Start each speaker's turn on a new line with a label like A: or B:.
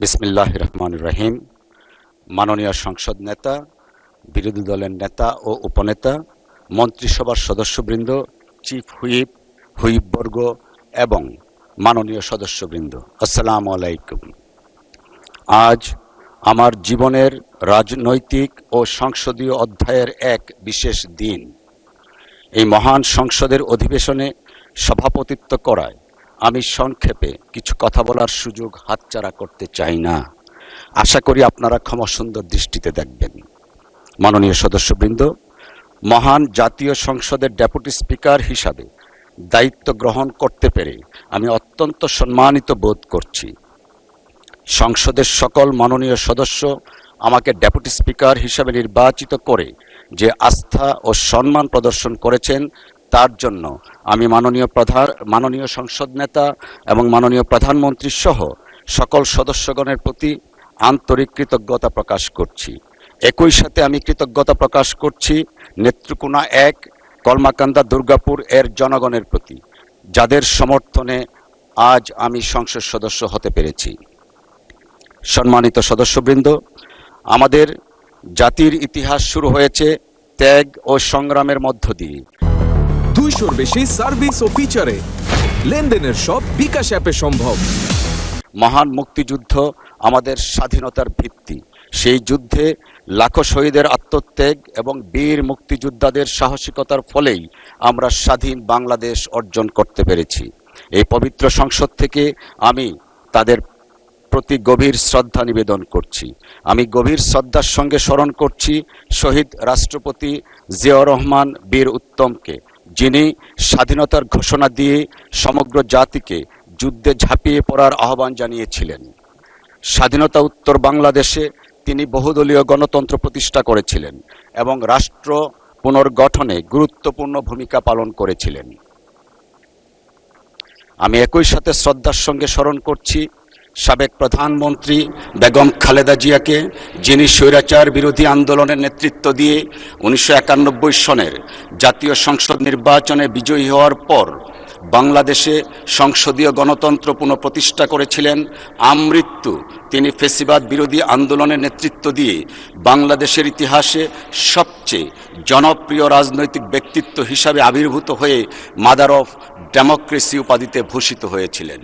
A: বিসমিল্লাহির রহমানির রহিম। মাননীয় সংসদ নেতা, বিরোধী দলের নেতা ও উপনেতা, মন্ত্রিসভার সদস্যবৃন্দ, চিফ হুইপ, হুইপবর্গ এবং মাননীয় সদস্যবৃন্দ, আসসালামু আলাইকুম। আজ আমার জীবনের রাজনৈতিক ও সংসদীয় অধ্যায়ের এক বিশেষ দিন। এই মহান সংসদের অধিবেশনে সভাপতিত্ব করায় আমি সংক্ষেপে কিছু কথা বলার সুযোগ হাতছাড়া করতে চাই না। আশা করি আপনারা ক্ষমাসুন্দর দৃষ্টিতে দেখবেন। মাননীয় সদস্যবৃন্দ, মহান জাতীয় সংসদের ডেপুটি স্পিকার হিসাবে দায়িত্ব গ্রহণ করতে পেরে আমি অত্যন্ত সম্মানিত বোধ করছি। সংসদের সকল মাননীয় সদস্য আমাকে ডেপুটি স্পিকার হিসাবে নির্বাচিত করে যে আস্থা ও সম্মান প্রদর্শন করেছেন, তার জন্য আমি মাননীয় সংসদ নেতা এবং মাননীয় প্রধানমন্ত্রী সহ সকল সদস্যগণের প্রতি আন্তরিক কৃতজ্ঞতা প্রকাশ করছি। একই সাথে আমি কৃতজ্ঞতা প্রকাশ করছি নেত্রকোনা 1, কলমাকান্দা, দুর্গাপুর এর জনগণের প্রতি, যাদের সমর্থনে আজ আমি সংসদ সদস্য হতে পেরেছি। সম্মানিত সদস্যবৃন্দ, আমাদের জাতির ইতিহাস শুরু হয়েছে ত্যাগ ও সংগ্রামের মধ্য দিয়ে।
B: 200-র বেশি সার্ভিস ও ফিচারে লেনদেনের সব বিকাশ অ্যাপে সম্ভব।
A: মহান মুক্তিযুদ্ধ আমাদের স্বাধীনতার ভিত্তি। সেই যুদ্ধে লাখো শহীদের আত্মত্যাগ এবং বীর মুক্তিযোদ্ধাদের সাহসিকতার ফলেই আমরা স্বাধীন বাংলাদেশ অর্জন করতে পেরেছি। এই পবিত্র সংসদ থেকে আমি তাদের প্রতি গভীর শ্রদ্ধা নিবেদন করছি। আমি গভীর শ্রদ্ধার সঙ্গে স্মরণ করছি শহীদ রাষ্ট্রপতি জিয়াউর রহমান বীর উত্তমকে, যিনি স্বাধীনতার ঘোষণা দিয়ে সমগ্র জাতিকে যুদ্ধে ঝাঁপিয়ে পড়ার আহ্বান জানিয়েছিলেন। স্বাধীনতা উত্তর বাংলাদেশে তিনি বহুদলীয় গণতন্ত্র প্রতিষ্ঠা করেছিলেন এবং রাষ্ট্র পুনর্গঠনে গুরুত্বপূর্ণ ভূমিকা পালন করেছিলেন। আমি একই সাথে শ্রদ্ধার সঙ্গে স্মরণ করছি সাবেক প্রধানমন্ত্রী বেগম খালেদা জিয়াকে, যিনি স্বৈরাচার বিরোধী আন্দোলনের নেতৃত্ব দিয়ে 1991 সনের জাতীয় সংসদ নির্বাচনে বিজয়ী হওয়ার পর বাংলাদেশে সংসদীয় গণতন্ত্র পুনঃপ্রতিষ্ঠা করেছিলেন। আমৃত্যু তিনি ফ্যাসিবাদ বিরোধী আন্দোলনের নেতৃত্ব দিয়ে বাংলাদেশের ইতিহাসে সবচেয়ে জনপ্রিয় রাজনৈতিক ব্যক্তিত্ব হিসাবে আবির্ভূত হয়ে মাদার অফ ডেমোক্রেসি উপাধিতে ভূষিত হয়েছিলেন।